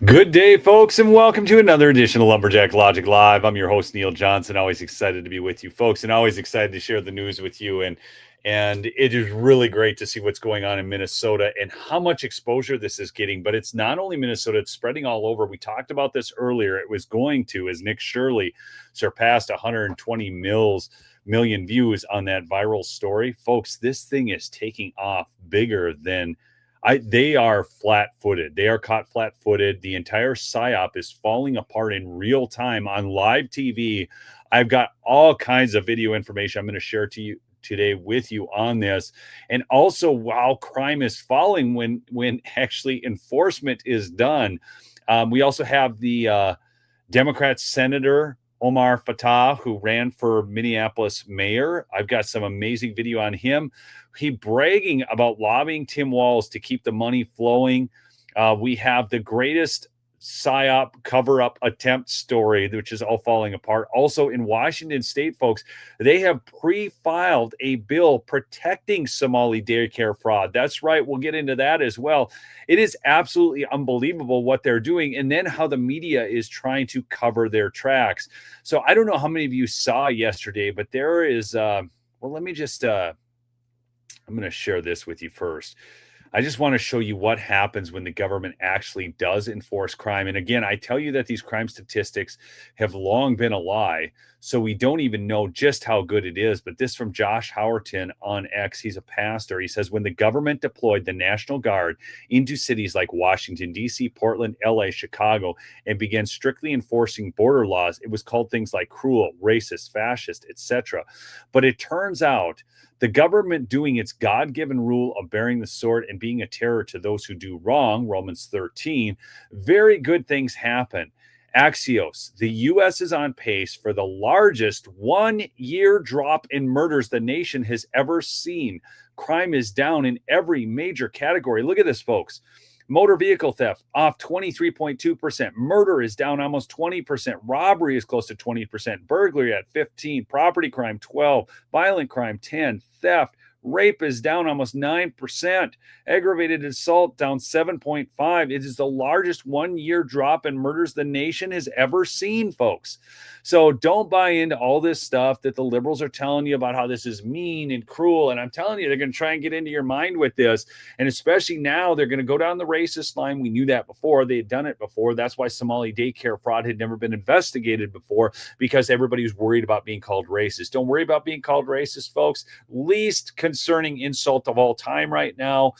Good day, folks, and welcome to another edition of Lumberjack Logic Live. I'm your host, Neil Johnson. Always excited to be with you, folks, and always excited to share the news with you. And it is really great to see what's going on in Minnesota and how much exposure this is getting. But it's not only Minnesota, it's spreading all over. We talked about this earlier. It was going to, as Nick Shirley surpassed 120 million views on that viral story. Folks, this thing is taking off bigger than they are flat-footed. They are caught flat-footed. The entire PSY-OP is falling apart in real time on live TV. I've got all kinds of video information I'm going to share to you today with you on this. And also, while crime is falling, when actually enforcement is done, we also have the Democrat Senator Omar Fatah, who ran for Minneapolis mayor. I've got some amazing video on him. He bragging about lobbying Tim Walz to keep the money flowing. We have the greatest PSY-OP cover-up attempt story, which is all falling apart. Also in Washington State, folks, they have pre-filed a bill protecting Somali daycare fraud. That's right. We'll get into that as well. It is absolutely unbelievable what they're doing, and then how the media is trying to cover their tracks. So I don't know how many of you saw yesterday, but there is, let me just, I'm going to share this with you first. I just want to show you what happens when the government actually does enforce crime. And again, I tell you that these crime statistics have long been a lie, so we don't even know just how good it is. But this from Josh Howerton on X. He's a pastor. He says, when the government deployed the National Guard into cities like Washington, D.C., Portland, L.A., Chicago, and began strictly enforcing border laws, it was called things like cruel, racist, fascist, etc. But it turns out the government doing its God-given rule of bearing the sword and being a terror to those who do wrong, Romans 13, very good things happen. Axios, the U.S. is on pace for the largest one-year drop in murders the nation has ever seen. Crime is down in every major category. Look at this, folks. Motor vehicle theft off 23.2%. Murder is down almost 20%. Robbery is close to 20%. Burglary at 15%. Property crime 12%. Violent crime 10%. Theft, rape is down almost 9%. Aggravated assault down 7.5%. It is the largest one-year drop in murders the nation has ever seen, folks. So don't buy into all this stuff that the liberals are telling you about how this is mean and cruel. And I'm telling you, they're going to try and get into your mind with this. And especially now, they're going to go down the racist line. We knew that before. They had done it before. That's why Somali daycare fraud had never been investigated before, because everybody was worried about being called racist. Don't worry about being called racist, folks. Least concerning insult of all time right now.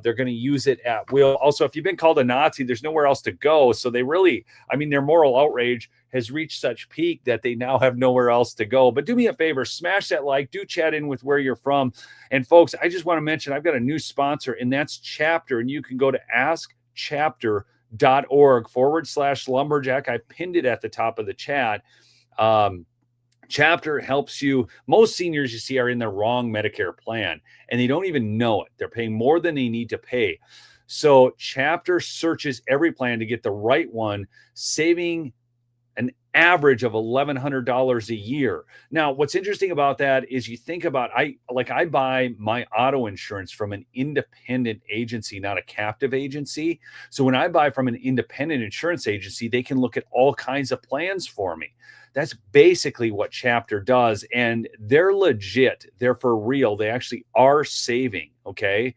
They're going to use it at will. Also, if you've been called a Nazi, there's nowhere else to go. So they really, their moral outrage has reached such peak that they now have nowhere else to go. But do me a favor, smash that like, do chat in with where you're from. And folks, I just want to mention, I've got a new sponsor, and that's Chapter. And you can go to askchapter.org/lumberjack. I pinned it at the top of the chat. Chapter helps you. Most seniors you see are in the wrong Medicare plan, and they don't even know it. They're paying more than they need to pay. So Chapter searches every plan to get the right one, saving an average of $1,100 a year. Now, what's interesting about that is you think about, I buy my auto insurance from an independent agency, not a captive agency. So when I buy from an independent insurance agency, they can look at all kinds of plans for me. That's basically what Chapter does. And they're legit. They're for real. They actually are saving. Okay.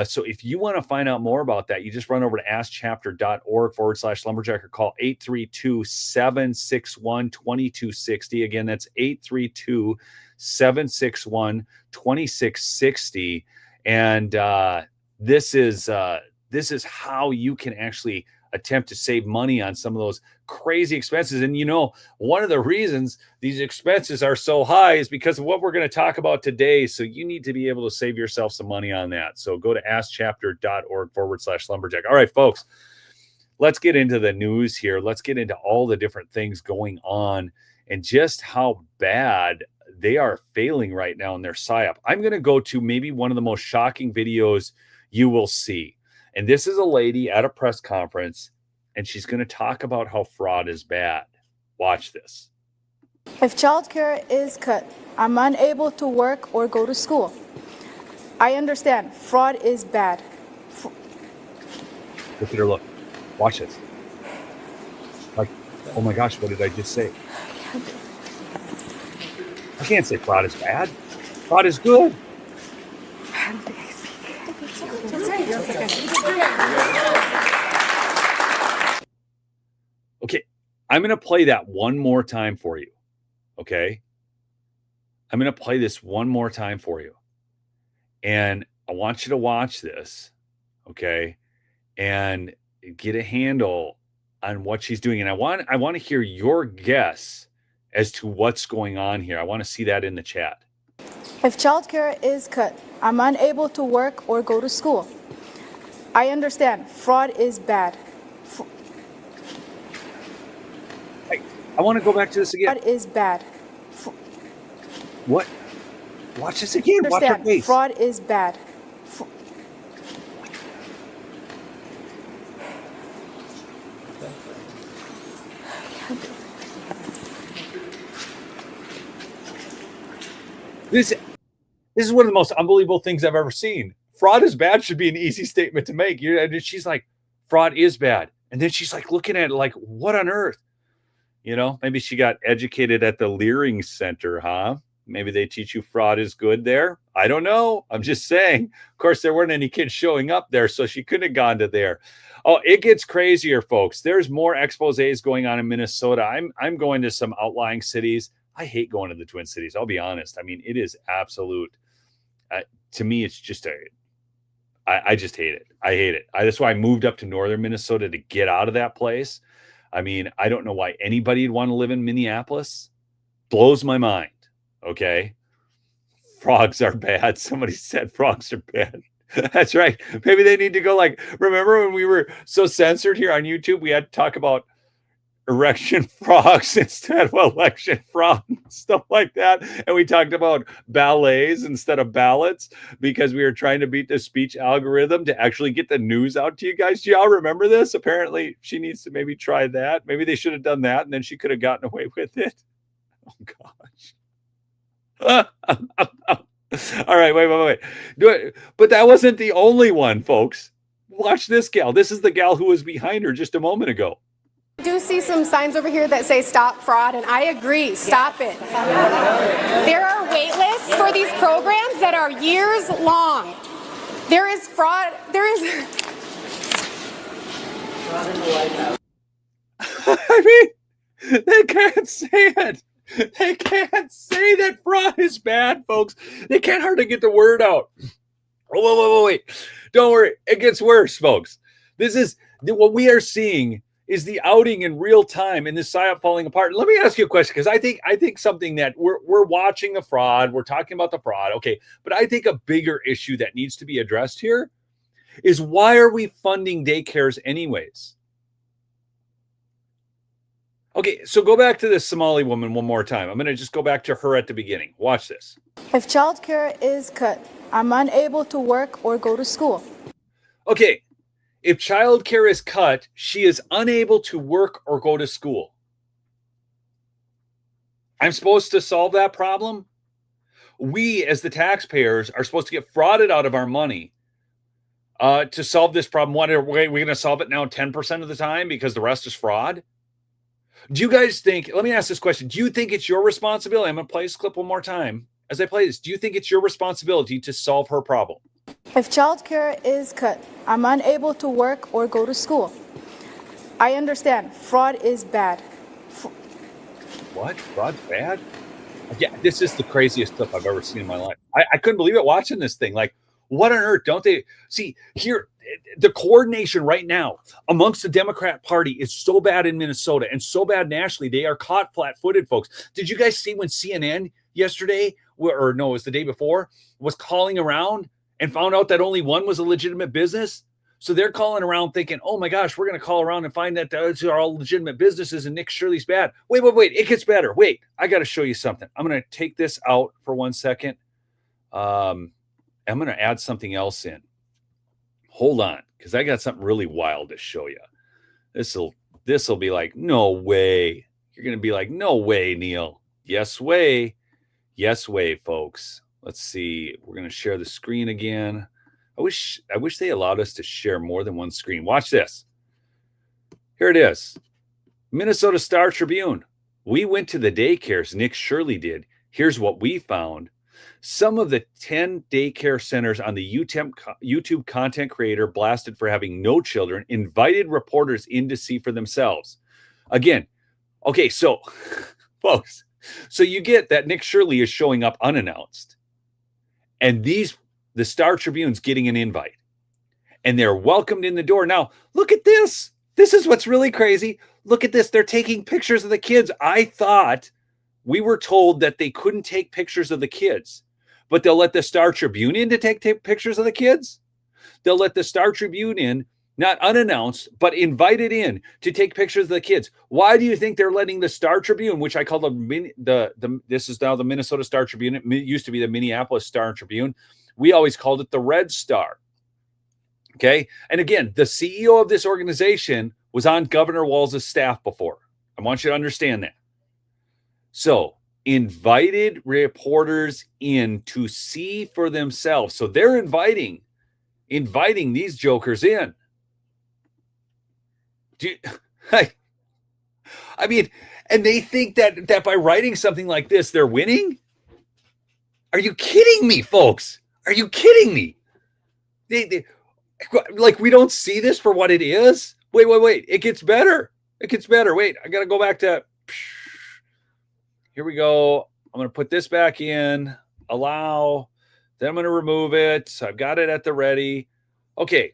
So if you want to find out more about that, you just run over to askchapter.org/lumberjack or call 832-761-2260. Again, that's 832-761-2660. And this is how you can actually attempt to save money on some of those crazy expenses. And one of the reasons these expenses are so high is because of what we're going to talk about today. So you need to be able to save yourself some money on that. So go to askchapter.org/lumberjack. All right, folks, let's get into the news here. Let's get into all the different things going on and just how bad they are failing right now in their PSY-OP. I'm going to go to maybe one of the most shocking videos you will see. And this is a lady at a press conference, and she's going to talk about how fraud is bad. Watch this. If childcare is cut, I'm unable to work or go to school. I understand fraud is bad. Look at her look. Watch this. Oh my gosh, what did I just say? I can't say fraud is bad. Fraud is good. Okay, I'm going to play that one more time for you. Okay? I'm going to play this one more time for you. And I want you to watch this. Okay? And get a handle on what she's doing. And I want to hear your guess as to what's going on here. I want to see that in the chat. If childcare is cut, I'm unable to work or go to school. I understand fraud is bad. I want to go back to this again. Fraud is bad. What? Watch this again. Watch her face. Fraud is bad. This is one of the most unbelievable things I've ever seen. Fraud is bad should be an easy statement to make. And she's like, fraud is bad. And then she's like looking at it like, what on earth? You know, maybe she got educated at the Leering Center, huh? Maybe they teach you fraud is good there. I don't know. I'm just saying. Of course, there weren't any kids showing up there, so she couldn't have gone to there. Oh, it gets crazier, folks. There's more exposés going on in Minnesota. I'm going to some outlying cities. I hate going to the Twin Cities. I'll be honest. I mean, it is absolute. To me, it's just I just hate it. I hate it. That's why I moved up to northern Minnesota to get out of that place. I mean, I don't know why anybody would want to live in Minneapolis. Blows my mind. Okay. Frogs are bad. Somebody said frogs are bad. That's right. Maybe they need to go like, remember when we were so censored here on YouTube, we had to talk about erection frogs instead of election frogs, stuff like that. And we talked about ballets instead of ballots because we were trying to beat the speech algorithm to actually get the news out to you guys. Do y'all remember this? Apparently she needs to maybe try that. Maybe they should have done that and then she could have gotten away with it. Oh gosh. All right, wait. Do it. But that wasn't the only one, folks. Watch this gal. This is the gal who was behind her just a moment ago. I do see some signs over here that say stop fraud, and I agree, stop it. There are wait lists for these programs that are years long. There is fraud, I mean, they can't say it. They can't say that fraud is bad, folks. They can't hardly get the word out. Oh, wait. Don't worry. It gets worse, folks. This is what we are seeing is the outing in real time and this PSY-OP falling apart. Let me ask you a question, because I think something that we're watching the fraud, we're talking about the fraud, okay, but I think a bigger issue that needs to be addressed here is why are we funding daycares anyways? Okay, so go back to this Somali woman one more time. I'm going to just go back to her at the beginning. Watch this. If childcare is cut, I'm unable to work or go to school. Okay. If childcare is cut, she is unable to work or go to school. I'm supposed to solve that problem? We, as the taxpayers, are supposed to get frauded out of our money to solve this problem. What are we going to solve it now 10% of the time because the rest is fraud? Do you guys think, let me ask this question. Do you think it's your responsibility? I'm going to play this clip one more time. As I play this, do you think it's your responsibility to solve her problem? If childcare is cut, I'm unable to work or go to school. I understand fraud is bad. What? Fraud's bad? Yeah, this is the craziest clip I've ever seen in my life. I couldn't believe it watching this thing. Like, what on earth? Don't they see here? The coordination right now amongst the Democrat Party is so bad in Minnesota and so bad nationally. They are caught flat-footed, folks. Did you guys see when CNN yesterday, or no, it was the day before, was calling around and found out that only one was a legitimate business? So they're calling around thinking, oh my gosh, we're going to call around and find that those are all legitimate businesses and Nick Shirley's bad. Wait. It gets better. Wait, I got to show you something. I'm going to take this out for 1 second. I'm going to add something else in. Hold on, because I got something really wild to show you. This will be like, no way. You're going to be like, no way, Neil. Yes way, folks. Let's see. We're going to share the screen again. I wish they allowed us to share more than one screen. Watch this. Here it is. Minnesota Star Tribune. We went to the daycares. Nick Shirley did. Here's what we found. Some of the 10 daycare centers on the YouTube content creator blasted for having no children invited reporters in to see for themselves. Again, okay, so folks, so you get that Nick Shirley is showing up unannounced, and the Star Tribune's getting an invite, and they're welcomed in the door. Now, look at this. This is what's really crazy. Look at this. They're taking pictures of the kids. I thought we were told that they couldn't take pictures of the kids, but they'll let the Star Tribune in to take pictures of the kids. They'll let the Star Tribune in, not unannounced, but invited in to take pictures of the kids. Why do you think they're letting the Star Tribune, which I call this is now the Minnesota Star Tribune. It used to be the Minneapolis Star Tribune. We always called it the Red Star. Okay. And again, the CEO of this organization was on Governor Walz's staff before. I want you to understand that. So invited reporters in to see for themselves. So they're inviting these jokers in. I mean, and they think that by writing something like this, they're winning? Are you kidding me, folks? Are you kidding me? They like, we don't see this for what it is? Wait. It gets better. Wait, I got to go back to... Here we go. I'm going to put this back in. Allow. Then I'm going to remove it. So I've got it at the ready. Okay.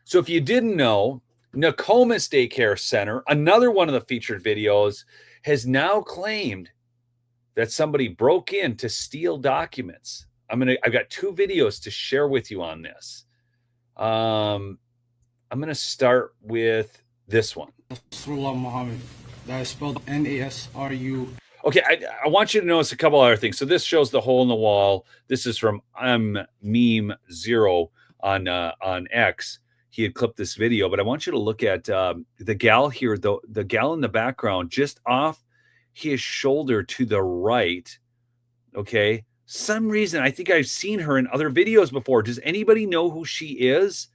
So if you didn't know, Nokomis Daycare Center, another one of the featured videos, has now claimed that somebody broke in to steal documents. I've got 2 videos to share with you on this. I'm going to start with this one. Rasulullah Muhammad. That is spelled Nasru. Okay, I want you to notice a couple other things. So this shows the hole in the wall. This is from Meme0 on X. He had clipped this video, but I want you to look at the gal here, the gal in the background, just off his shoulder to the right. Okay, some reason I think I've seen her in other videos before. Does anybody know who she is?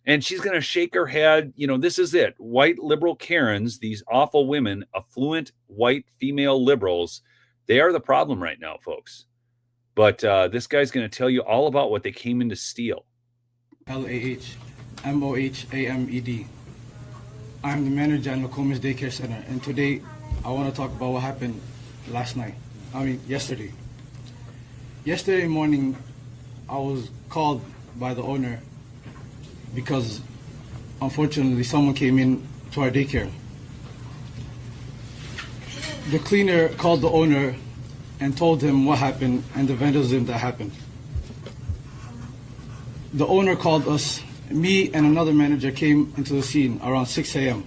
And she's going to shake her head. You know, this is it. White liberal Karens, these awful women, affluent white female liberals, they are the problem right now, folks. But this guy's going to tell you all about what they came in to steal. LAHMOHAMED. I'm the manager at Nokomis Daycare Center, and today I want to talk about what happened yesterday. Yesterday morning, I was called by the owner because unfortunately someone came in to our daycare. The cleaner called the owner and told him what happened and the vandalism that happened. The owner called us. Me and another manager came into the scene around 6 a.m.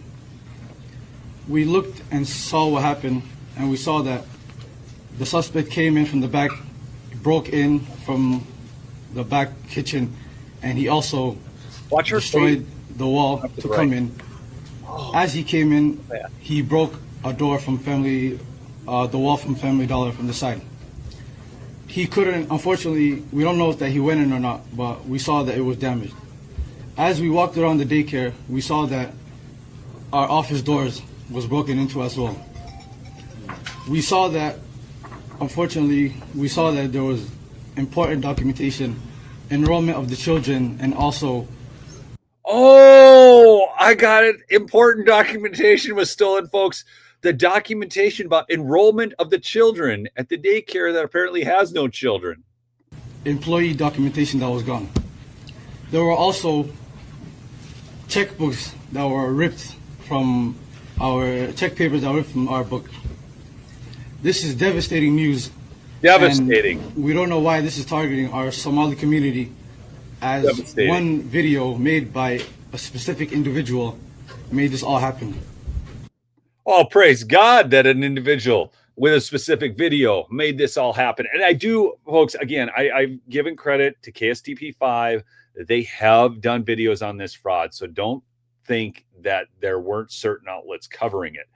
We looked and saw what happened, and we saw that the suspect came in from the back, broke in from the back kitchen, and he also destroyed the wall to come in. As he came in, he broke a door from the wall from Family Dollar from the side. He couldn't, unfortunately, we don't know if that he went in or not, but we saw that it was damaged. As we walked around the daycare, we saw that our office doors was broken into as well. We saw that, unfortunately, there was important documentation, enrollment of the children, and also... Oh, I got it. Important documentation was stolen, folks. The documentation about enrollment of the children at the daycare that apparently has no children. Employee documentation that was gone. There were also checkbooks that were ripped from check papers that were ripped from our book. This is devastating news. Devastating. We don't know why this is targeting our Somali community, as one video made by a specific individual made this all happen. Oh, praise God that an individual with a specific video made this all happen. And I do, folks, again, I've given credit to KSTP5. They have done videos on this fraud. So don't think that there weren't certain outlets covering it.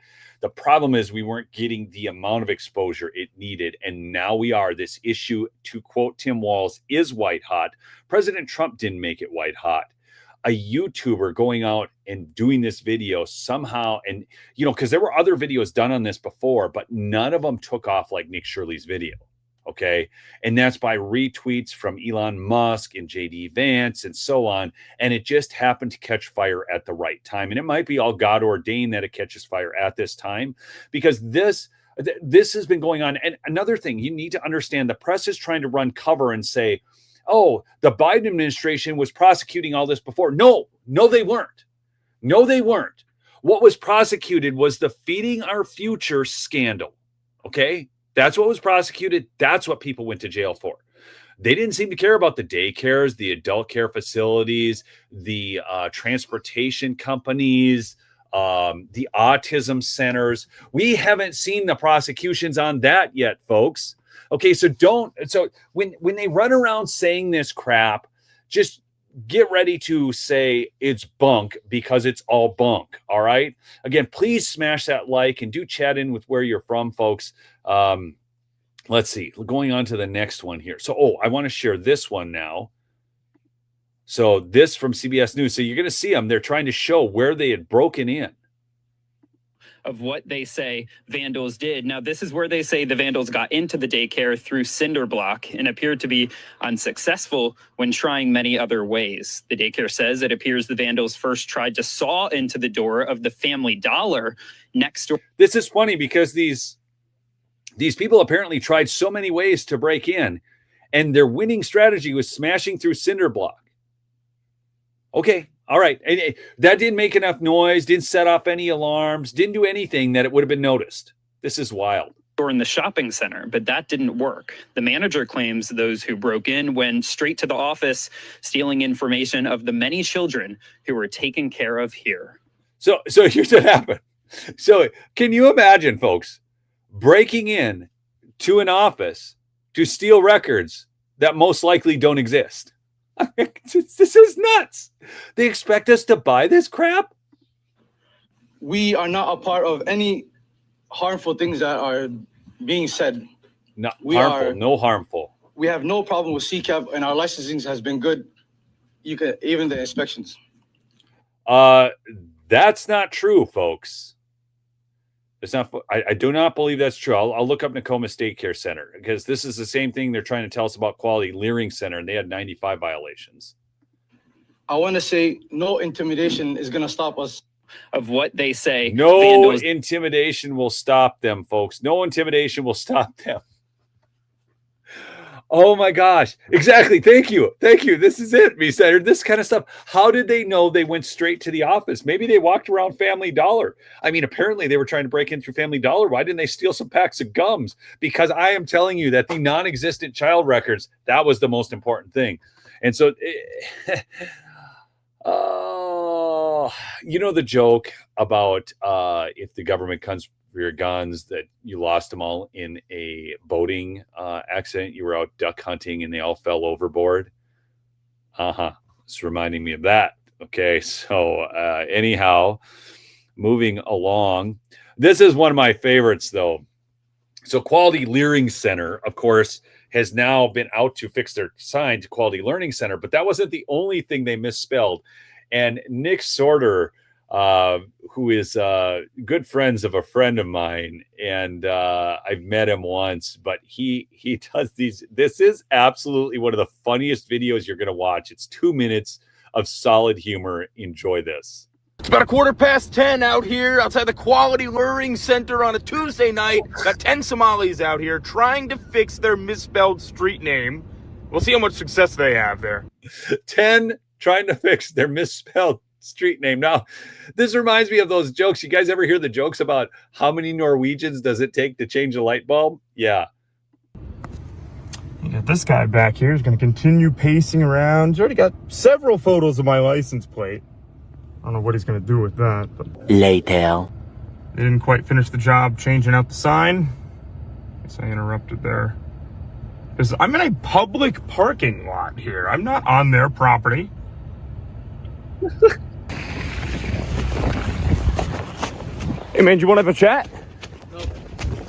The problem is we weren't getting the amount of exposure it needed. And now we are. This issue, to quote Tim Walz, is white hot. President Trump didn't make it white hot. a YouTuber going out and doing this video somehow, and because there were other videos done on this before, but none of them took off like Nick Shirley's video. Okay. And that's by retweets from Elon Musk and JD Vance and so on. And it just happened to catch fire at the right time. And it might be all God ordained that it catches fire at this time, because this has been going on. And another thing you need to understand, the press is trying to run cover and say, oh, the Biden administration was prosecuting all this before. No, they weren't. No, they weren't. What was prosecuted was the Feeding Our Future scandal. Okay. That's what was prosecuted. That's what people went to jail for. They didn't seem to care about the daycares, the adult care facilities, the transportation companies, the autism centers. We haven't seen the prosecutions on that yet, folks. Okay, so when they run around saying this crap, just get ready to say it's bunk, because it's all bunk. All right. Again, please smash that like and do chat in with where you're from, folks. Let's see. Going on to the next one here. So, I want to share this one now. So this from CBS News. So you're going to see them. They're trying to show where they had broken in. Of what they say vandals did. Now, this is where they say the vandals got into the daycare through cinder block and appeared to be unsuccessful when trying many other ways. The daycare says it appears the vandals first tried to saw into the door of the Family Dollar next door. This is funny because these people apparently tried so many ways to break in, and their winning strategy was smashing through cinder block. Okay. All right. And that didn't make enough noise, didn't set off any alarms, didn't do anything that it would have been noticed. This is wild. Or in the shopping center, but that didn't work. The manager claims those who broke in went straight to the office, stealing information of the many children who were taken care of here. So here's what happened. So can you imagine, folks, breaking in to an office to steal records that most likely don't exist? This is nuts. They expect us to buy this crap? We are not a part of any harmful things that are being said. No harmful, no harmful. We have no problem with CCAP, and our licensing has been good. Even the inspections. That's not true, folks. It's not. I do not believe that's true. I'll look up Nakoma State Care Center, because this is the same thing they're trying to tell us about Quality Leering Center, and they had 95 violations. I want to say no intimidation is going to stop us. Of what they say. No vandals intimidation will stop them, folks. No intimidation will stop them. Oh my gosh. Exactly. Thank you. This is it, V-Center. This kind of stuff. How did they know they went straight to the office? Maybe they walked around Family Dollar. I mean, apparently they were trying to break in through Family Dollar. Why didn't they steal some packs of gums? Because I am telling you that the non-existent child records, that was the most important thing. And so, the joke about if the government comes for your guns, that you lost them all in a boating accident. You were out duck hunting and they all fell overboard. It's reminding me of that. Okay, so anyhow, moving along. This is one of my favorites, though. So Quality Leering Center, of course, has now been out to fix their sign to Quality Learning Center, but that wasn't the only thing they misspelled. And Nick Sorter, who is good friends of a friend of mine, and I've met him once, but he does these. This is absolutely one of the funniest videos you're going to watch. It's 2 minutes of solid humor. Enjoy this. It's about 10:15 out here outside the Quality Learning Center on a Tuesday night. Got 10 Somalis out here trying to fix their misspelled street name. We'll see how much success they have there. 10 trying to fix their misspelled street name. Now, this reminds me of those jokes. You guys ever hear the jokes about how many Norwegians does it take to change a light bulb? Yeah. You got this guy back here who's going to continue pacing around. He's already got several photos of my license plate. I don't know what he's going to do with that. But later. They didn't quite finish the job changing out the sign. Guess I interrupted there. Because I'm in a public parking lot here. I'm not on their property. Hey man, do you want to have a chat? No.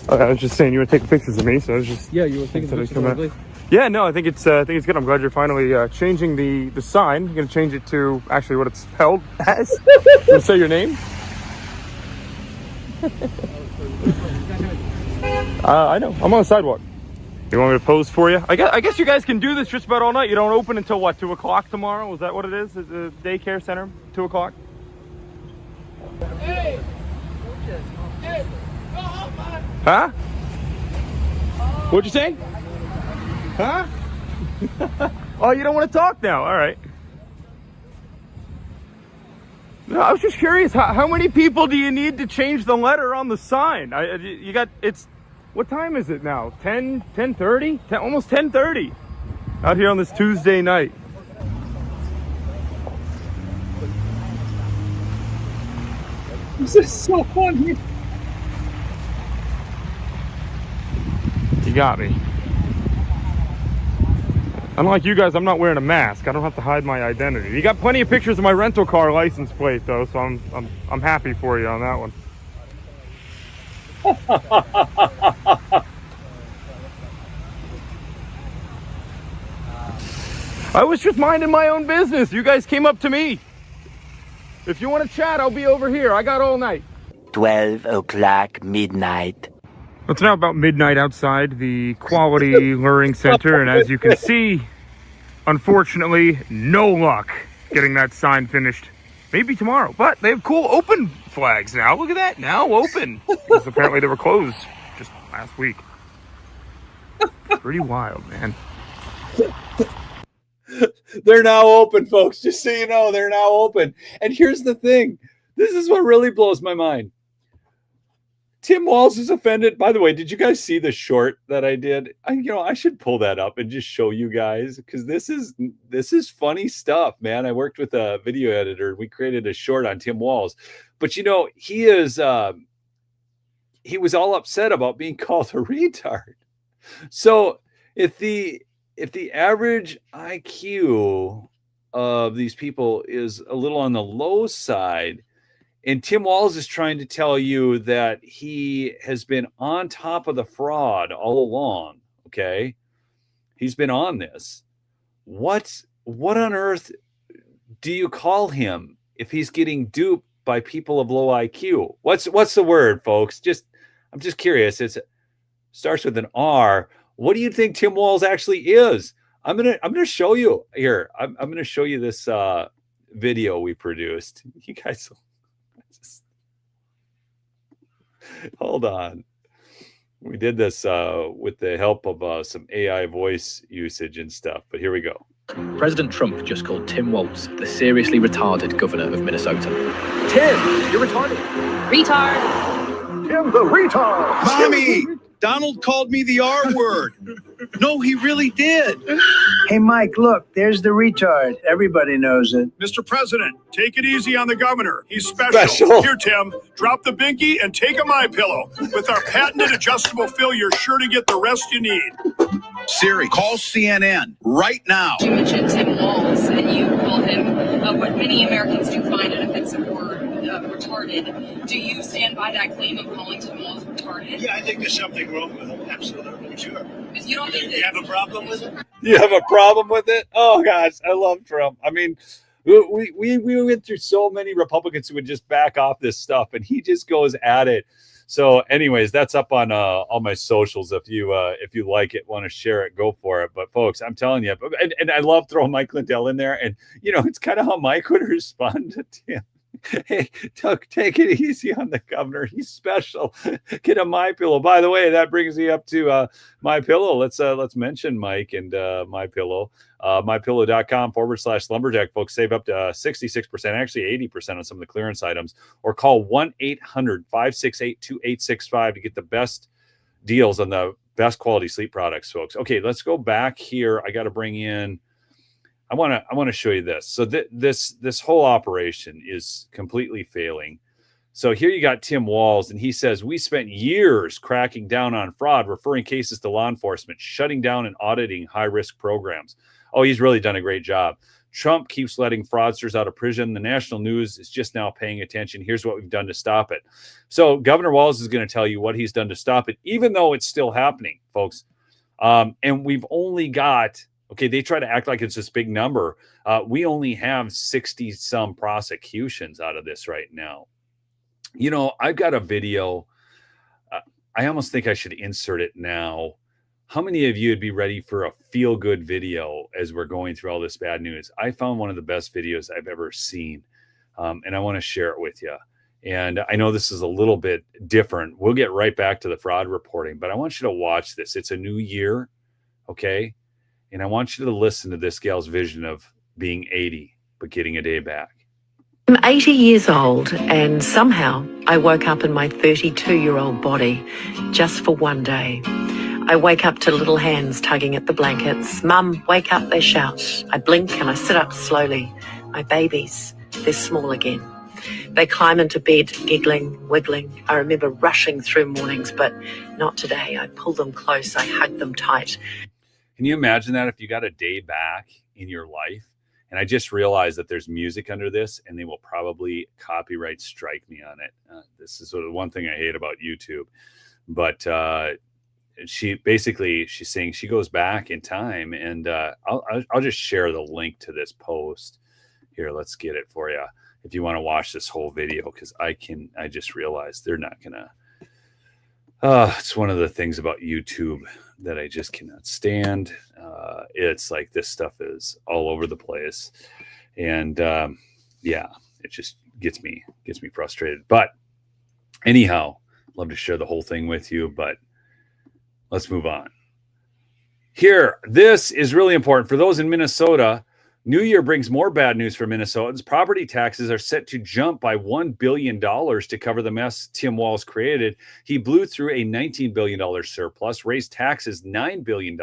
Okay, I was just saying you were taking pictures of me, so I was just... Yeah, you were taking pictures of me. Yeah, no, I think it's good. I'm glad you're finally changing the sign. You're gonna change it to actually what it's spelled as. You say your name? I know. I'm on the sidewalk. You want me to pose for you? I guess you guys can do this just about all night. You don't open until what, 2 o'clock tomorrow? Is that what it is? The daycare center, 2 o'clock? Hey. Huh? What'd you say? Huh? Oh, you don't want to talk now? All right. No, I was just curious. How many people do you need to change the letter on the sign? What time is it now? 10:30? Almost 10:30 out here on this Tuesday night. This is so funny. You got me. Unlike you guys, I'm not wearing a mask. I don't have to hide my identity. You got plenty of pictures of my rental car license plate though, so I'm happy for you on that one. I was just minding my own business. You guys came up to me. If you want to chat, I'll be over here. I got all night. 12 o'clock midnight. It's now about midnight outside the Quality Luring Center, and as you can see, unfortunately, no luck getting that sign finished. Maybe tomorrow, but they have cool open flags now. Look at that, now open. Because apparently they were closed just last week. Pretty wild, man. They're now open, folks. Just so you know, they're now open. And here's the thing. This is what really blows my mind. Tim Walz is offended. By the way, did you guys see the short that I did? I should pull that up and just show you guys, because this is funny stuff, man. I worked with a video editor. We created a short on Tim Walz, but he was all upset about being called a retard. So if the average IQ of these people is a little on the low side, and Tim Walz is trying to tell you that he has been on top of the fraud all along. Okay. He's been on this. What on earth do you call him if he's getting duped by people of low IQ? What's the word, folks? I'm just curious. It starts with an R. What do you think Tim Walz actually is? I'm gonna show you here. I'm gonna show you this video we produced. You guys just hold on. We did this with the help of some AI voice usage and stuff, but here we go. President Trump just called Tim Walz the seriously retarded governor of Minnesota. Tim, you're retarded. Retard. Tim the retard. Mommy, Donald called me the R word. No, he really did. Hey, Mike, look, there's the retard. Everybody knows it. Mr. President, take it easy on the governor. He's special. Here, Tim, drop the binky and take a MyPillow. With our patented adjustable fill, you're sure to get the rest you need. Siri, call CNN right now. You mentioned Tim Walz, and you called him what many Americans do find an offensive word, retarded. Do you stand by that claim of calling Tim Walz retarded? Yeah, I think there's something wrong with him. Absolutely, sure. You don't think you have a problem with it? You have a problem with it? Oh gosh, I love Trump. I mean, we went through so many Republicans who would just back off this stuff, and he just goes at it. So, anyways, that's up on all my socials. If you like it, want to share it, go for it. But folks, I'm telling you, and I love throwing Mike Lindell in there, and it's kind of how Mike would respond to Tim. Hey, take it easy on the governor. He's special. Get a MyPillow. By the way, that brings me up to MyPillow. Let's mention Mike and MyPillow. MyPillow.com/lumberjack. Folks, save up to 66%, actually 80% on some of the clearance items, or call 1-800-568-2865 to get the best deals on the best quality sleep products, folks. Okay, let's go back here. I got to bring in. I want to show you this. So this whole operation is completely failing. So here you got Tim Walz, and he says, we spent years cracking down on fraud, referring cases to law enforcement, shutting down and auditing high-risk programs. Oh, he's really done a great job. Trump keeps letting fraudsters out of prison. The national news is just now paying attention. Here's what we've done to stop it. So Governor Walz is going to tell you what he's done to stop it, even though it's still happening, folks. And we've only got, okay, they try to act like it's this big number. We only have 60 some prosecutions out of this right now. You know, I've got a video. I almost think I should insert it now. How many of you would be ready for a feel-good video as we're going through all this bad news? I found one of the best videos I've ever seen, and I want to share it with you. And I know this is a little bit different. We'll get right back to the fraud reporting, but I want you to watch this. It's a new year, okay? And I want you to listen to this gal's vision of being 80, but getting a day back. I'm 80 years old, and somehow I woke up in my 32-year-old body just for one day. I wake up to little hands tugging at the blankets. Mum, wake up, they shout. I blink and I sit up slowly. My babies, they're small again. They climb into bed, giggling, wiggling. I remember rushing through mornings, but not today. I pull them close, I hug them tight. Can you imagine that if you got a day back in your life? And I just realized that there's music under this, and they will probably copyright strike me on it. This is sort of one thing I hate about YouTube. But she's saying she goes back in time, and I'll just share the link to this post here. Let's get it for you if you want to watch this whole video, because I just realized they're not gonna. It's one of the things about YouTube that I just cannot stand. It's like this stuff is all over the place, and yeah, it just gets me frustrated. But anyhow, love to share the whole thing with you, but let's move on. Here, this is really important for those in Minnesota. New Year brings more bad news for Minnesotans. Property taxes are set to jump by $1 billion to cover the mess Tim Walz created. He blew through a $19 billion surplus, raised taxes $9 billion,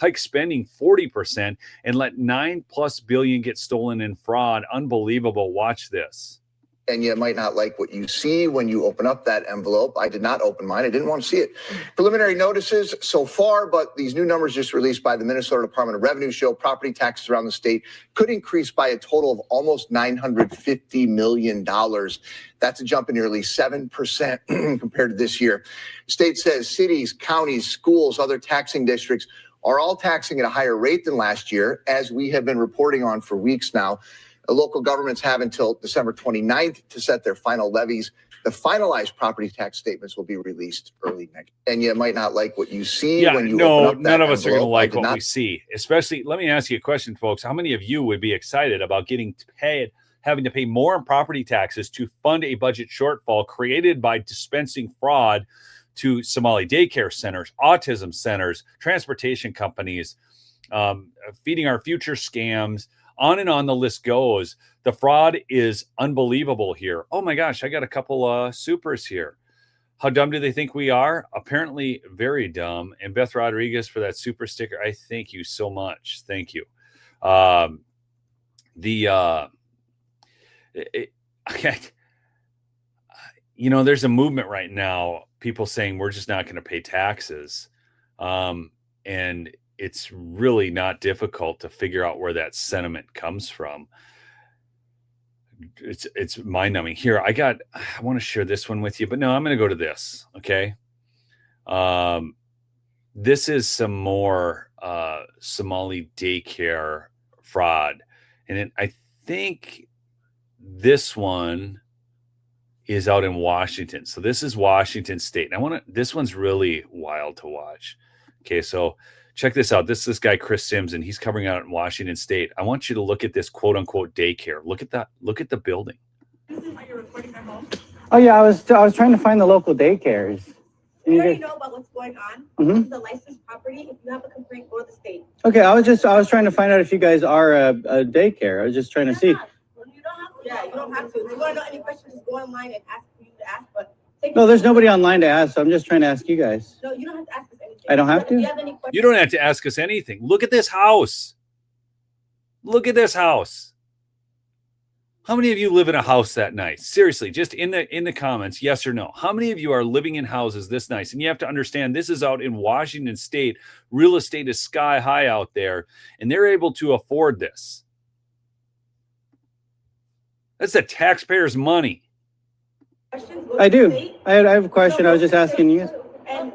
hiked spending 40%, and let $9+ billion get stolen in fraud. Unbelievable. Watch this. And you might not like what you see when you open up that envelope. I did not open mine. I didn't want to see it. Preliminary notices so far, but these new numbers just released by the Minnesota Department of Revenue show property taxes around the state could increase by a total of almost $950 million. That's a jump of nearly 7% compared to this year. State says cities, counties, schools, other taxing districts are all taxing at a higher rate than last year, as we have been reporting on for weeks now. Local governments have until December 29th to set their final levies. The finalized property tax statements will be released early next. And you might not like what you see when you open up that none of us are going to envelope. like what we see. Especially, let me ask you a question, folks. How many of you would be excited about having to pay more in property taxes to fund a budget shortfall created by dispensing fraud to Somali daycare centers, autism centers, transportation companies, feeding our future scams? On and on the list goes. The fraud is unbelievable here. Oh my gosh, I got a couple supers here. How dumb do they think we are? Apparently very dumb. And Beth Rodriguez for that super sticker. I thank you so much. Thank you. There's a movement right now, people saying we're just not going to pay taxes. And it's really not difficult to figure out where that sentiment comes from. It's mind-numbing. Here, I want to share this one with you, but no, I'm going to go to this. Okay. This is some more Somali daycare fraud. And I think this one is out in Washington. So this is Washington State. And this one's really wild to watch. Okay. So check this out. This guy, Chris Sims, and he's covering out in Washington State. I want you to look at this quote unquote daycare. Look at that. Look at the building. Oh yeah, I was trying to find the local daycares. We already know about what's going on. Mm-hmm. This is a licensed property. If you have a complaint, go to the state. Okay, I was trying to find out if you guys are a daycare. I was just trying to see. You don't have to. Yeah, you don't have to. If you want to know any questions, just go online and ask for you to ask. But no, there's nobody online to ask, so I'm just trying to ask you guys. No, you don't have to ask us anything. I don't have to? If you have any questions, You don't have to ask us anything. Look at this house. Look at this house. How many of you live in a house that nice? Seriously, just in the comments, yes or no. How many of you are living in houses this nice? And you have to understand, this is out in Washington State. Real estate is sky high out there, and they're able to afford this. That's the taxpayers' money. I do. I have a question. I was just asking you. and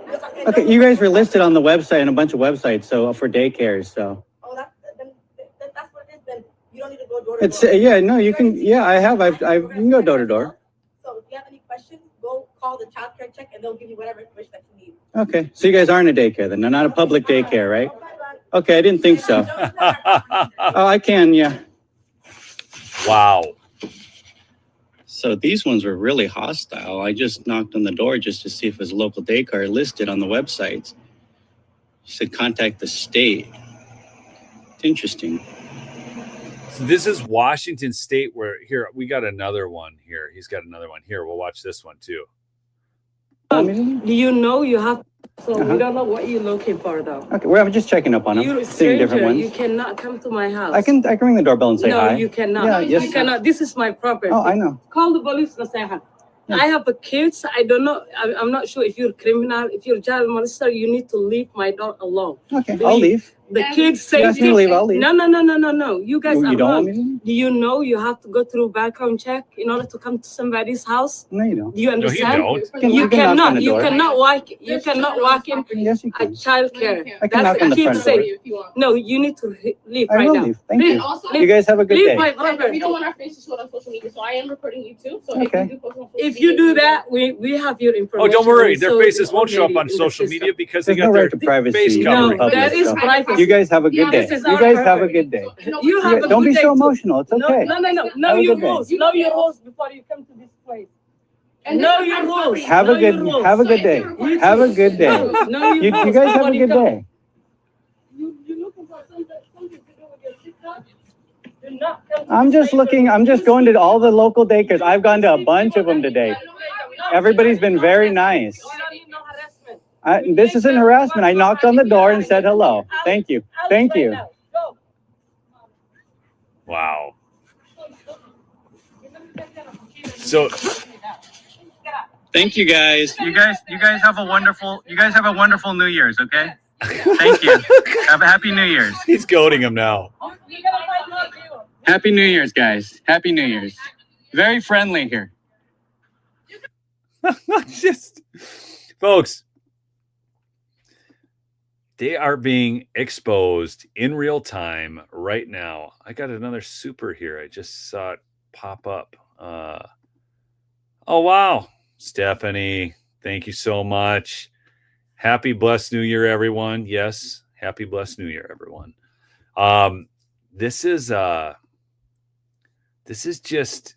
Okay, you guys were listed on the website and a bunch of websites, so for daycares, so. Oh, that's what it is. Then you don't need to go door to door. It's, yeah, no, you can, yeah, I have, you can go door to door. So if you have any questions, go call the child care check and they'll give you whatever information that you need. Okay, so you guys aren't a daycare then, not a public daycare, right? Okay, I didn't think so. Oh, I can, yeah. Wow. So these ones were really hostile. I just knocked on the door just to see if it was a local daycare listed on the websites. She said contact the state. It's interesting. So this is Washington State where, here, we got another one here. He's got another one here. We'll watch this one too. Do you know you have, so we don't know what you're looking for though. Okay, well, I'm just checking up on them. You're a Seeing different stranger, ones. you cannot come to my house. I can ring the doorbell and say hi. No, you cannot. Yeah, yes. You cannot. This is my property. Oh, I know. Call the police and say hi. I have a kids. I don't know. I'm not sure if you're a criminal. If you're a child molester, you need to leave my door alone. Okay, I'll leave. The kids say, you ask me to leave, I'll leave. No. You guys are you don't wrong. want me to leave? Do you know you have to go through background check in order to come to somebody's house? No, you don't. Do you understand? No, you don't. You cannot. You door. cannot walk. You cannot walk in Yes, you a can. child care. I can knock on the front door. No, you need to leave I right will now. leave. Thank you. Also, You guys have a good Leave day. my property. we don't want our faces shown on social media, so I am recording you too. So Okay. If you do that, we have your Oh, information. don't worry. Their So faces it's won't show up already on in the social system. media because they There's got no their right to privacy. face in covered. No, that is public, so. privacy. You guys have a good day. This is You our guys have a property. good day. You have a Don't good be day so too. emotional. It's okay. No. Know Have a your good day. rules. Know your rules before you come to this place. Know your rules. Have a Know your good rules. have a good day. Have a good day. Know your You rules guys have before a you good come. day. You're looking for something to do with your TikTok? Do not come to I'm this just place looking. I'm just going to all the local daycares. I've gone to a bunch of them today. Everybody's been very nice. No harassment. This isn't harassment. I knocked on the door and said hello. Thank you. Thank you. Go. Wow. So Thank you guys. You guys have a wonderful New Year's, okay? Thank you. Have a happy New Year's. he's goading him now. Happy New Year's, guys. Happy New Year's. Very friendly here. Just, folks, they are being exposed in real time right now. I got another super here. I just saw it pop up. Oh, wow. Stephanie, thank you so much. Happy blessed New Year, everyone. Yes, happy blessed New Year, everyone. This is just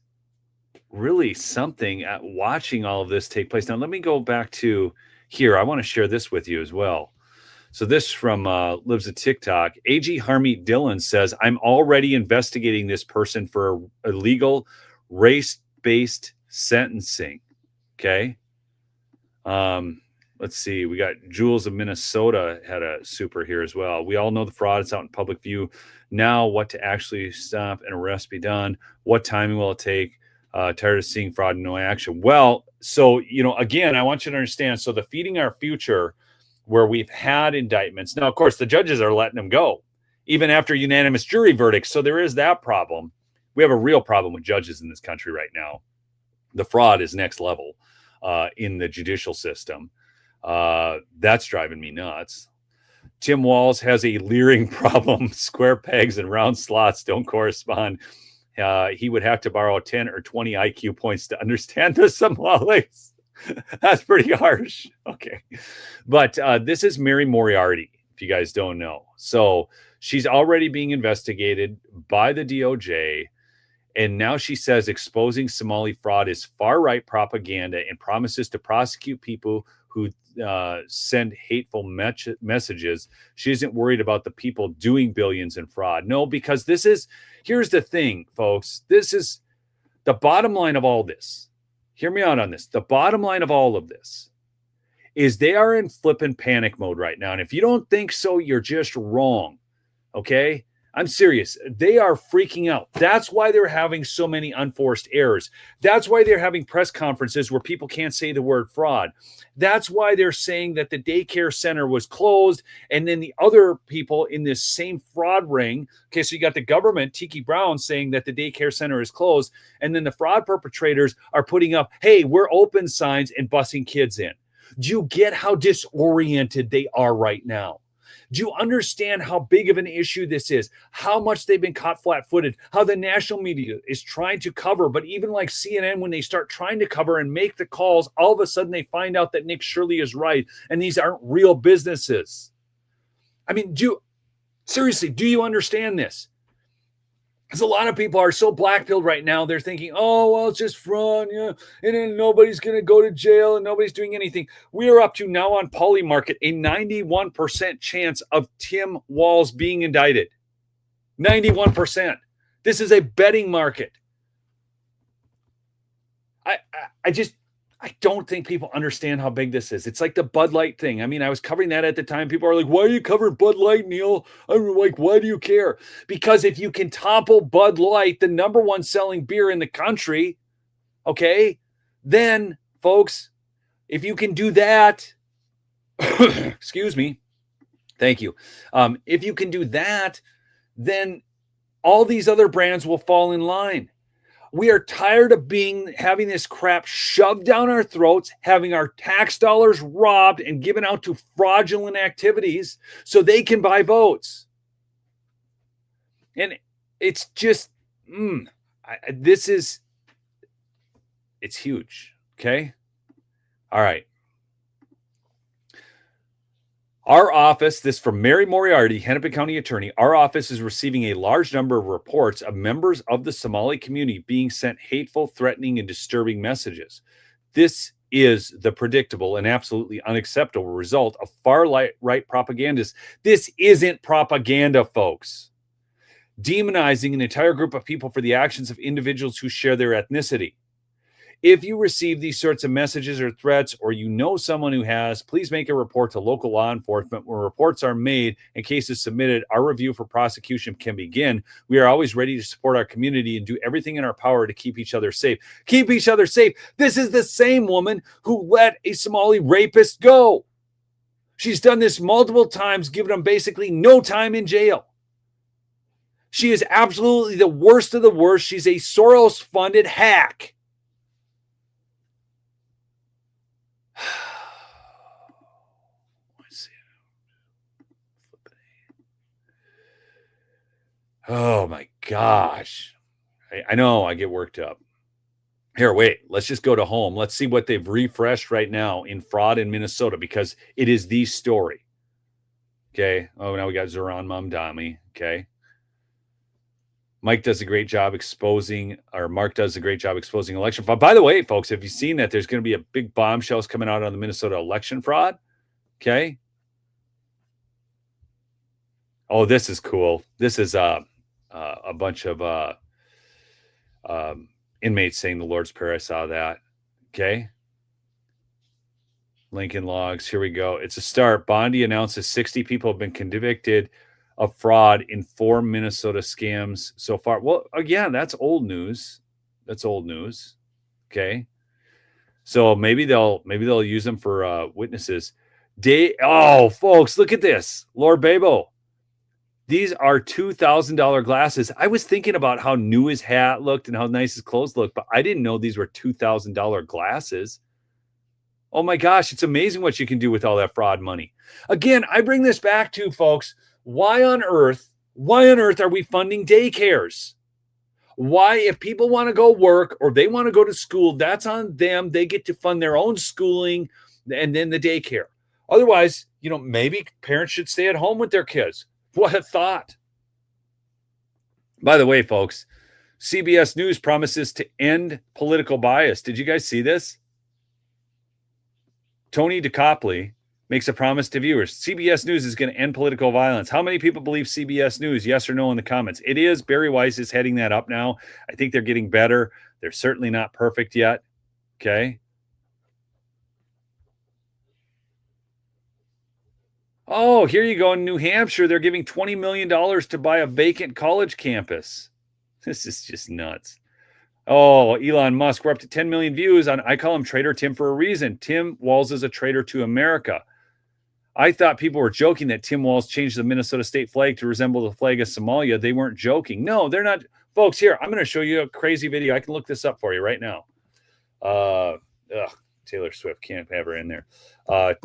really something at watching all of this take place. Now, let me go back to here. I want to share this with you as well. So this from Lives of TikTok. AG Harmeet Dillon says, I'm already investigating this person for illegal race-based sentencing. Okay. Let's see. We got Jules of Minnesota had a super here as well. We all know the fraud is out in public view. Now, what to actually stop and arrest be done? What timing will it take? Tired of seeing fraud and no action. Well, so, again, I want you to understand. So the Feeding Our Future, where we've had indictments. Now, of course, the judges are letting them go, even after unanimous jury verdicts. So there is that problem. We have a real problem with judges in this country right now. The fraud is next level in the judicial system. That's driving me nuts. Tim Walz has a leering problem. Square pegs and round slots don't correspond. He would have to borrow 10 or 20 IQ points to understand the Somalis. That's pretty harsh. Okay. But this is Mary Moriarty, if you guys don't know. So she's already being investigated by the DOJ. And now she says exposing Somali fraud is far-right propaganda and promises to prosecute people who send hateful messages. She isn't worried about the people doing billions in fraud. No, because here's the thing, folks. This is the bottom line of all this. Hear me out on this. The bottom line of all of this is they are in flippin' panic mode right now. And if you don't think so, you're just wrong. Okay? I'm serious. They are freaking out. That's why they're having so many unforced errors. That's why they're having press conferences where people can't say the word fraud. That's why they're saying that the daycare center was closed. And then the other people in this same fraud ring. Okay, so you got the government, Tiki Brown, saying that the daycare center is closed. And then the fraud perpetrators are putting up, hey, we're open signs and busing kids in. Do you get how disoriented they are right now? Do you understand how big of an issue this is? How much they've been caught flat-footed, how the national media is trying to cover, but even like CNN, when they start trying to cover and make the calls, all of a sudden they find out that Nick Shirley is right and these aren't real businesses. I mean, seriously, do you understand this? Because a lot of people are so black-pilled right now, they're thinking, oh, well, it's just fraud, yeah, and then nobody's going to go to jail and nobody's doing anything. We are up to now on Polymarket a 91% chance of Tim Walz being indicted. 91%. This is a betting market. I don't think people understand how big this is. It's like the Bud Light thing. I mean, I was covering that at the time. People are like, why are you covering Bud Light, Neil? I'm like, why do you care? Because if you can topple Bud Light, the number one selling beer in the country, okay, then, folks, if you can do that, excuse me, thank you. If you can do that, then all these other brands will fall in line. We are tired of having this crap shoved down our throats, having our tax dollars robbed and given out to fraudulent activities so they can buy votes. And it's just, it's huge. Okay. All right. Our office, this from Mary Moriarty, Hennepin County Attorney, our office is receiving a large number of reports of members of the Somali community being sent hateful, threatening, and disturbing messages. This is the predictable and absolutely unacceptable result of far-right propagandists. This isn't propaganda, folks. Demonizing an entire group of people for the actions of individuals who share their ethnicity. If you receive these sorts of messages or threats, or you know someone who has, please make a report to local law enforcement. When reports are made and cases submitted, our review for prosecution can begin. We are always ready to support our community and do everything in our power to keep each other safe. Keep each other safe. This is the same woman who let a Somali rapist go. She's done this multiple times, giving him basically no time in jail. She is absolutely the worst of the worst. She's a Soros-funded hack. Oh my gosh. I know I get worked up. Here, wait, let's just go to home. Let's see what they've refreshed right now in fraud in Minnesota, because it is the story. Okay. Oh, now we got Zoran Mamdani. Okay. Mark does a great job exposing election fraud. By the way, folks, have you seen that there's going to be a big bombshells coming out on the Minnesota election fraud? Okay. Oh, this is cool. This is a bunch of inmates saying the Lord's Prayer. I saw that. Okay. Lincoln logs. Here we go. It's a start. Bondi announces 60 people have been convicted of fraud in 4 Minnesota scams so far. Well, again, that's old news. That's old news. Okay. So maybe they'll use them for witnesses. Folks, look at this. Lord Babo. These are $2,000 glasses. I was thinking about how new his hat looked and how nice his clothes looked, but I didn't know these were $2,000 glasses. Oh my gosh, it's amazing what you can do with all that fraud money. Again, I bring this back to, folks, why on earth are we funding daycares? Why, if people want to go work or they want to go to school, that's on them. They get to fund their own schooling and then the daycare. Otherwise, maybe parents should stay at home with their kids. What a thought. By the way, folks, CBS News promises to end political bias. Did you guys see this? Tony DeCopley makes a promise to viewers. CBS News is going to end political violence. How many people believe CBS News? Yes or no in the comments. It is. Barry Weiss is heading that up now. I think they're getting better. They're certainly not perfect yet. Okay. Oh, here you go. In New Hampshire, they're giving $20 million to buy a vacant college campus. This is just nuts. Oh, Elon Musk, we're up to 10 million views on, I call him Traitor Tim for a reason. Tim Walz is a traitor to America. I thought people were joking that Tim Walz changed the Minnesota state flag to resemble the flag of Somalia. They weren't joking. No, they're not. Folks, here, I'm going to show you a crazy video. I can look this up for you right now. Taylor Swift. Can't have her in there.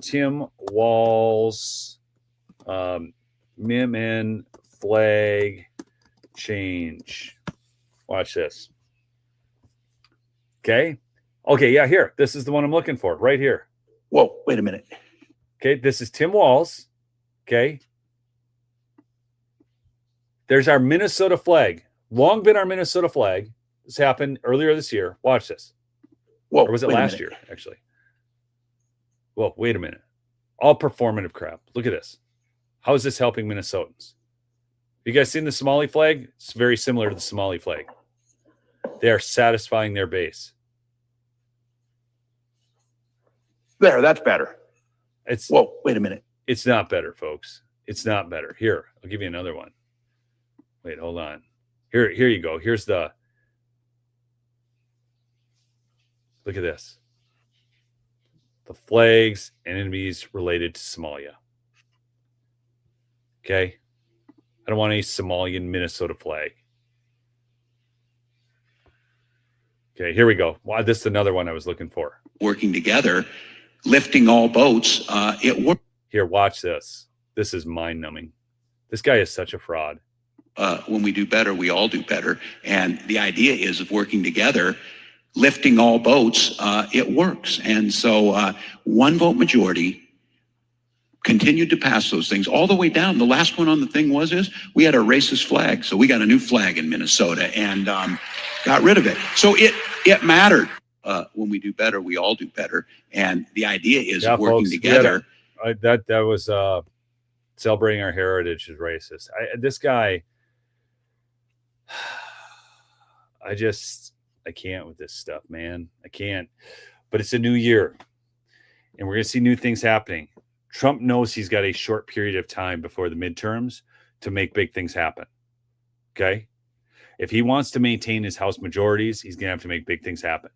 Tim Walz, MIM flag change. Watch this. Okay. Okay, yeah, here. This is the one I'm looking for, right here. Whoa, wait a minute. Okay, this is Tim Walz. Okay. There's our Minnesota flag. Long been our Minnesota flag. This happened earlier this year. Watch this. Whoa, or was it last year, actually? Well, wait a minute. All performative crap. Look at this. How is this helping Minnesotans? You guys seen the Somali flag? It's very similar to the Somali flag. They are satisfying their base. There, that's better. It's whoa, wait a minute. It's not better, folks. It's not better. Here, I'll give you another one. Wait, hold on. Here you go. Here's the. Look at this. The flags and enemies related to Somalia. Okay. I don't want any Somalian Minnesota flag. Okay, here we go. Wow, this is another one I was looking for. Working together, lifting all boats. It works. Here, watch this. This is mind-numbing. This guy is such a fraud. When we do better, we all do better. And the idea is of working together, lifting all boats, it works. And so one vote majority continued to pass those things all the way down. The last one on the thing was we had a racist flag. So we got a new flag in Minnesota and got rid of it. So it mattered. When we do better, we all do better. And the idea is of working folks, together. That was celebrating our heritage is racist. This guy, I can't with this stuff, man. I can't. But it's a new year, and we're going to see new things happening. Trump knows he's got a short period of time before the midterms to make big things happen. Okay? If he wants to maintain his House majorities, he's going to have to make big things happen.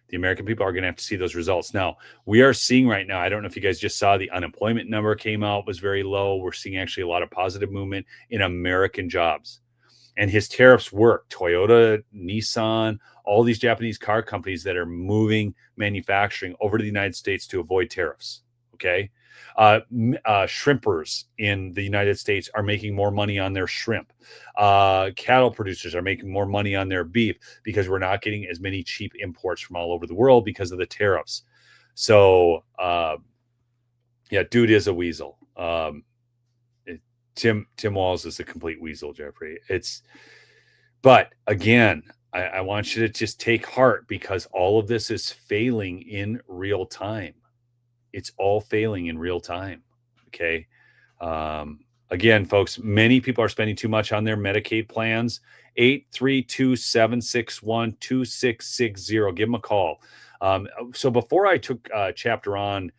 The American people are going to have to see those results. Now, we are seeing right now, I don't know if you guys just saw the unemployment number came out, was very low. We're seeing actually a lot of positive movement in American jobs. And his tariffs work. Toyota, Nissan, all these Japanese car companies that are moving manufacturing over to the United States to avoid tariffs. Okay. Shrimpers in the United States are making more money on their shrimp. Cattle producers are making more money on their beef because we're not getting as many cheap imports from all over the world because of the tariffs. So, yeah, dude is a weasel. Tim Walz is a complete weasel, Jeffrey. But again, I want you to just take heart because all of this is failing in real time. It's all failing in real time. Okay. Again, folks, many people are spending too much on their Medicaid plans. 832-761-2660. Give them a call. So before I took Chapter on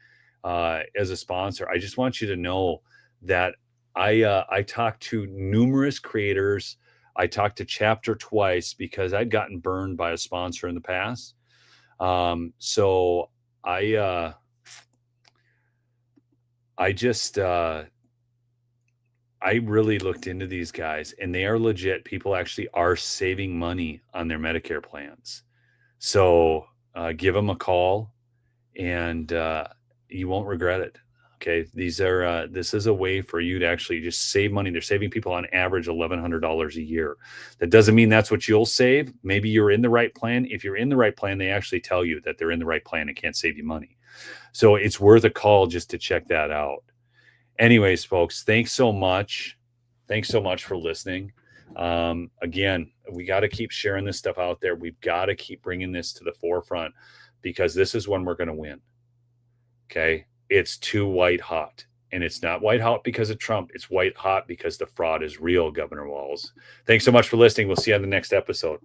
as a sponsor, I just want you to know that I talked to numerous creators. I talked to Chapter twice because I'd gotten burned by a sponsor in the past. So I really looked into these guys and they are legit. People actually are saving money on their Medicare plans. So give them a call and you won't regret it. Okay. This is a way for you to actually just save money. They're saving people on average $1,100 a year. That doesn't mean that's what you'll save. Maybe you're in the right plan. If you're in the right plan, they actually tell you that they're in the right plan and can't save you money. So it's worth a call just to check that out. Anyways, folks, thanks so much. Thanks so much for listening. Again, we got to keep sharing this stuff out there. We've got to keep bringing this to the forefront because this is when we're going to win. Okay. It's too white hot, and it's not white hot because of Trump. It's white hot because the fraud is real, Governor Walz. Thanks so much for listening. We'll see you on the next episode.